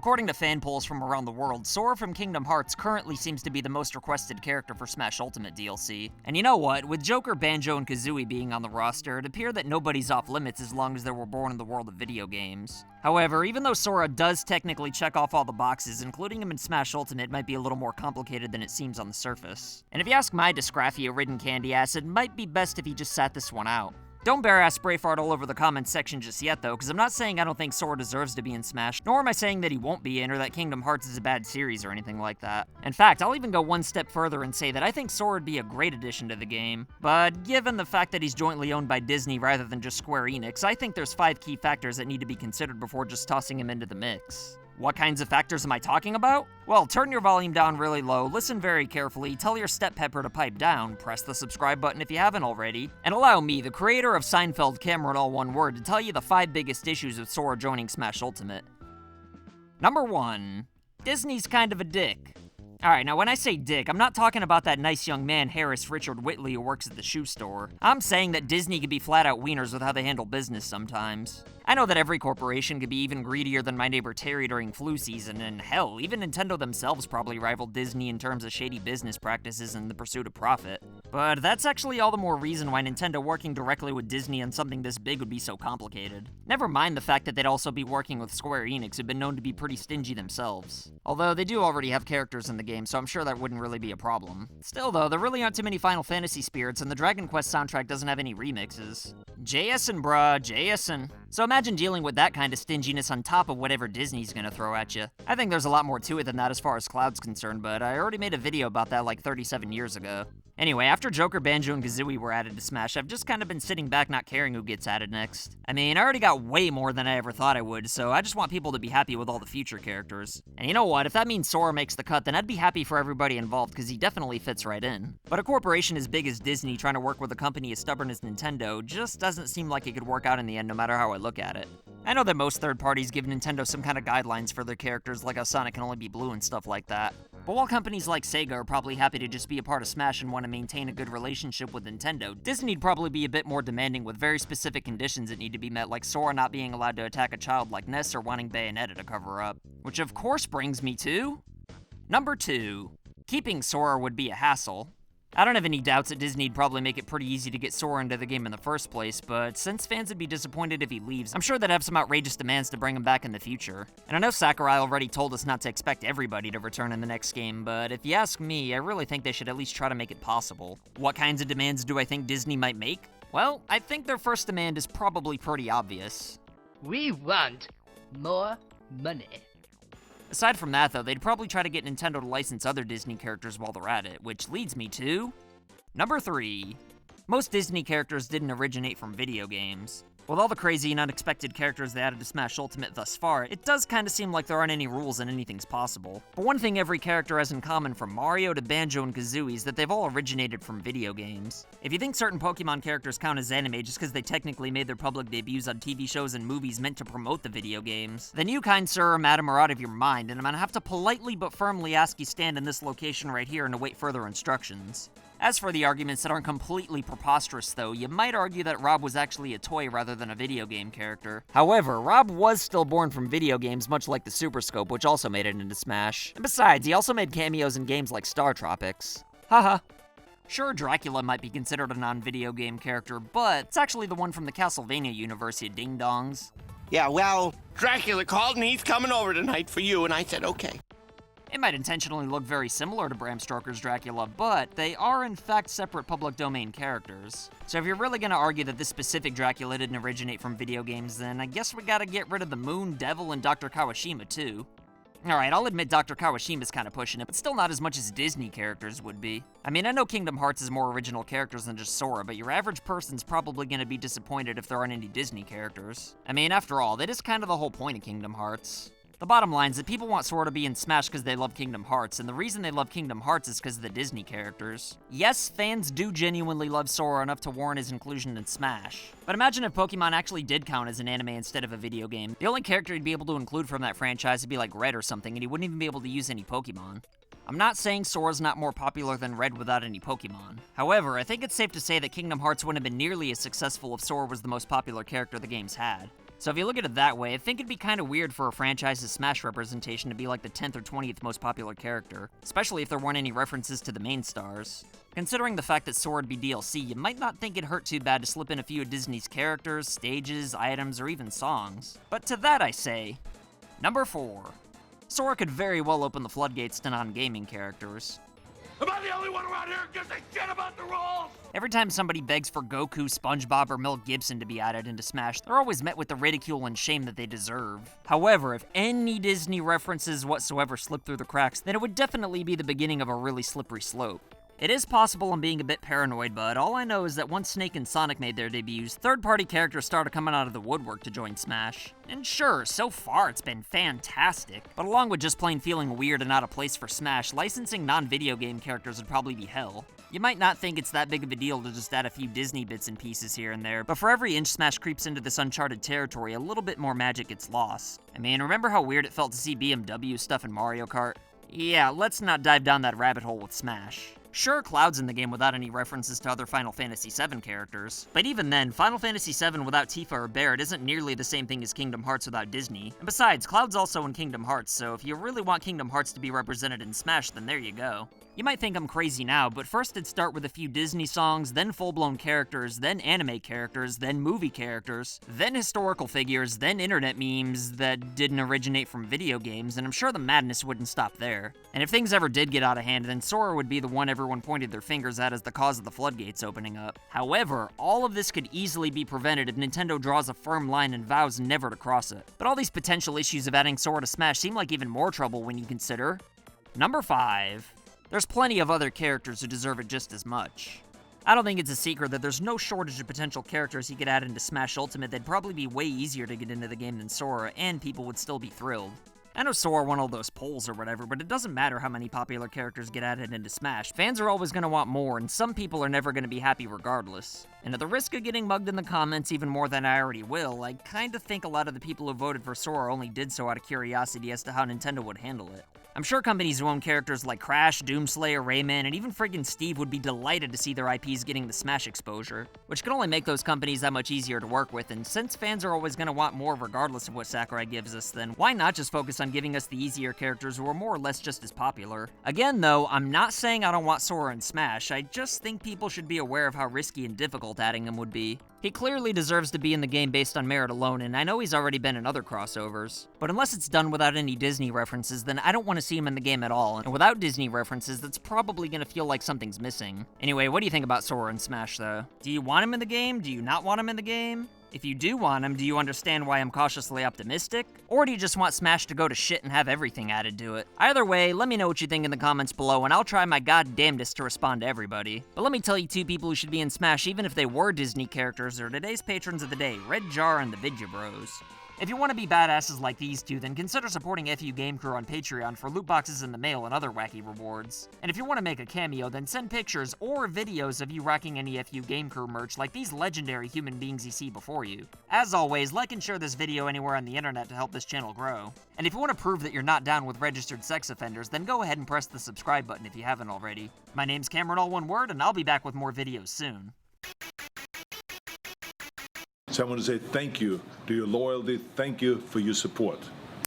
According to fan polls from around the world, Sora from Kingdom Hearts currently seems to be the most requested character for Smash Ultimate DLC. And you know what? With Joker, Banjo, and Kazooie being on the roster, it appears that nobody's off limits as long as they were born in the world of video games. However, even though Sora does technically check off all the boxes, including him in Smash Ultimate might be a little more complicated than it seems on the surface. And if you ask my dysgraphia-ridden candy ass, it might be best if he just sat this one out. Don't bare-ass spray fart all over the comments section just yet, though, because I'm not saying I don't think Sora deserves to be in Smash, nor am I saying that he won't be in or that Kingdom Hearts is a bad series or anything like that. In fact, I'll even go one step further and say that I think Sora would be a great addition to the game. But given the fact that he's jointly owned by Disney rather than just Square Enix, I think there's 5 key factors that need to be considered before just tossing him into the mix. What kinds of factors am I talking about? Well, turn your volume down really low, listen very carefully, tell your step pepper to pipe down, press the subscribe button if you haven't already, and allow me, the creator of Seinfeld Camera in all one word, to tell you the 5 biggest issues with Sora joining Smash Ultimate. Number 1. Disney's kind of a dick. Alright, now when I say dick, I'm not talking about that nice young man Harris Richard Whitley who works at the shoe store. I'm saying that Disney can be flat-out wieners with how they handle business sometimes. I know that every corporation could be even greedier than my neighbor Terry during flu season, and hell, even Nintendo themselves probably rival Disney in terms of shady business practices and the pursuit of profit. But that's actually all the more reason why Nintendo working directly with Disney on something this big would be so complicated. Never mind the fact that they'd also be working with Square Enix, who've been known to be pretty stingy themselves. Although they do already have characters in the game, so I'm sure that wouldn't really be a problem. Still though, there really aren't too many Final Fantasy spirits, and the Dragon Quest soundtrack doesn't have any remixes. JSN bruh, JSN. So imagine dealing with that kind of stinginess on top of whatever Disney's gonna throw at you. I think there's a lot more to it than that as far as Cloud's concerned, but I already made a video about that like 37 years ago. Anyway, after Joker, Banjo, and Kazooie were added to Smash, I've just kind of been sitting back not caring who gets added next. I mean, I already got way more than I ever thought I would, so I just want people to be happy with all the future characters. And you know what, if that means Sora makes the cut, then I'd be happy for everybody involved, because he definitely fits right in. But a corporation as big as Disney trying to work with a company as stubborn as Nintendo just doesn't seem like it could work out in the end no matter how I look at it. I know that most third parties give Nintendo some kind of guidelines for their characters, like how Sonic can only be blue and stuff like that. But while companies like Sega are probably happy to just be a part of Smash and want to maintain a good relationship with Nintendo, Disney'd probably be a bit more demanding with very specific conditions that need to be met, like Sora not being allowed to attack a child like Ness or wanting Bayonetta to cover up. Which of course brings me to... Number 2. Keeping Sora would be a hassle. I don't have any doubts that Disney'd probably make it pretty easy to get Sora into the game in the first place, but since fans would be disappointed if he leaves, I'm sure they'd have some outrageous demands to bring him back in the future. And I know Sakurai already told us not to expect everybody to return in the next game, but if you ask me, I really think they should at least try to make it possible. What kinds of demands do I think Disney might make? Well, I think their first demand is probably pretty obvious. We want more money. Aside from that, though, they'd probably try to get Nintendo to license other Disney characters while they're at it, which leads me to... Number 3. Most Disney characters didn't originate from video games. With all the crazy and unexpected characters they added to Smash Ultimate thus far, it does kinda seem like there aren't any rules and anything's possible. But one thing every character has in common from Mario to Banjo and Kazooie is that they've all originated from video games. If you think certain Pokemon characters count as anime just because they technically made their public debuts on TV shows and movies meant to promote the video games, then you, kind sir or madam, are out of your mind, and I'm gonna have to politely but firmly ask you stand in this location right here and await further instructions. As for the arguments that aren't completely preposterous, though, you might argue that Rob was actually a toy rather than a video game character. However, Rob was still born from video games, much like the Super Scope, which also made it into Smash. And besides, he also made cameos in games like Star Tropics. Haha. Sure, Dracula might be considered a non-video game character, but it's actually the one from the Castlevania universe, you ding-dongs. Yeah, well, Dracula called and he's coming over tonight for you, and I said okay. It might intentionally look very similar to Bram Stoker's Dracula, but they are in fact separate public domain characters. So if you're really gonna argue that this specific Dracula didn't originate from video games, then I guess we gotta get rid of the Moon, Devil, and Dr. Kawashima too. Alright, I'll admit Dr. Kawashima's kinda pushing it, but still not as much as Disney characters would be. I mean, I know Kingdom Hearts has more original characters than just Sora, but your average person's probably gonna be disappointed if there aren't any Disney characters. I mean, after all, that is kind of the whole point of Kingdom Hearts. The bottom line is that people want Sora to be in Smash because they love Kingdom Hearts, and the reason they love Kingdom Hearts is because of the Disney characters. Yes, fans do genuinely love Sora enough to warrant his inclusion in Smash. But imagine if Pokemon actually did count as an anime instead of a video game. The only character he'd be able to include from that franchise would be like Red or something, and he wouldn't even be able to use any Pokemon. I'm not saying Sora's not more popular than Red without any Pokemon. However, I think it's safe to say that Kingdom Hearts wouldn't have been nearly as successful if Sora was the most popular character the game's had. So if you look at it that way, I think it'd be kind of weird for a franchise's Smash representation to be like the 10th or 20th most popular character, especially if there weren't any references to the main stars. Considering the fact that Sora would be DLC, you might not think it'd hurt too bad to slip in a few of Disney's characters, stages, items, or even songs. But to that I say, number 4. Sora could very well open the floodgates to non-gaming characters. Am I the only one around here who gives a shit about the rules? Every time somebody begs for Goku, SpongeBob, or Mel Gibson to be added into Smash, they're always met with the ridicule and shame that they deserve. However, if any Disney references whatsoever slip through the cracks, then it would definitely be the beginning of a really slippery slope. It is possible I'm being a bit paranoid, but all I know is that once Snake and Sonic made their debuts, third-party characters started coming out of the woodwork to join Smash. And sure, so far it's been fantastic, but along with just plain feeling weird and out of place for Smash, licensing non-video game characters would probably be hell. You might not think it's that big of a deal to just add a few Disney bits and pieces here and there, but for every inch Smash creeps into this uncharted territory, a little bit more magic gets lost. I mean, remember how weird it felt to see BMW stuff in Mario Kart? Yeah, let's not dive down that rabbit hole with Smash. Sure, Cloud's in the game without any references to other Final Fantasy VII characters, but even then, Final Fantasy VII without Tifa or Barret isn't nearly the same thing as Kingdom Hearts without Disney. And besides, Cloud's also in Kingdom Hearts, so if you really want Kingdom Hearts to be represented in Smash, then there you go. You might think I'm crazy now, but first it'd start with a few Disney songs, then full-blown characters, then anime characters, then movie characters, then historical figures, then internet memes that didn't originate from video games, and I'm sure the madness wouldn't stop there. And if things ever did get out of hand, then Sora would be the one everyone pointed their fingers at as the cause of the floodgates opening up. However, all of this could easily be prevented if Nintendo draws a firm line and vows never to cross it. But all these potential issues of adding Sora to Smash seem like even more trouble when you consider number 5. There's plenty of other characters who deserve it just as much. I don't think it's a secret that there's no shortage of potential characters you could add into Smash Ultimate that'd probably be way easier to get into the game than Sora, and people would still be thrilled. I know Sora won all those polls or whatever, but it doesn't matter how many popular characters get added into Smash. Fans are always going to want more, and some people are never going to be happy regardless. And at the risk of getting mugged in the comments even more than I already will, I kinda think a lot of the people who voted for Sora only did so out of curiosity as to how Nintendo would handle it. I'm sure companies who own characters like Crash, Doomslayer, Rayman, and even friggin' Steve would be delighted to see their IPs getting the Smash exposure, which could only make those companies that much easier to work with, and since fans are always gonna want more regardless of what Sakurai gives us, then why not just focus on giving us the easier characters who are more or less just as popular? Again though, I'm not saying I don't want Sora in Smash, I just think people should be aware of how risky and difficult adding him would be. He clearly deserves to be in the game based on merit alone, and I know he's already been in other crossovers. But unless it's done without any Disney references, then I don't want to see him in the game at all, and without Disney references, that's probably gonna feel like something's missing. Anyway, what do you think about Sora in Smash, though? Do you want him in the game? Do you not want him in the game? If you do want him, do you understand why I'm cautiously optimistic? Or do you just want Smash to go to shit and have everything added to it? Either way, let me know what you think in the comments below, and I'll try my goddamnedest to respond to everybody. But let me tell you two people who should be in Smash even if they were Disney characters are today's patrons of the day, Red Jar and the Vidya Bros. If you want to be badasses like these two, then consider supporting FU Game Crew on Patreon for loot boxes in the mail and other wacky rewards. And if you want to make a cameo, then send pictures or videos of you rocking any FU Game Crew merch like these legendary human beings you see before you. As always, like and share this video anywhere on the internet to help this channel grow. And if you want to prove that you're not down with registered sex offenders, then go ahead and press the subscribe button if you haven't already. My name's Cameron, all one word, and I'll be back with more videos soon. So I want to say thank you to your loyalty, thank you for your support.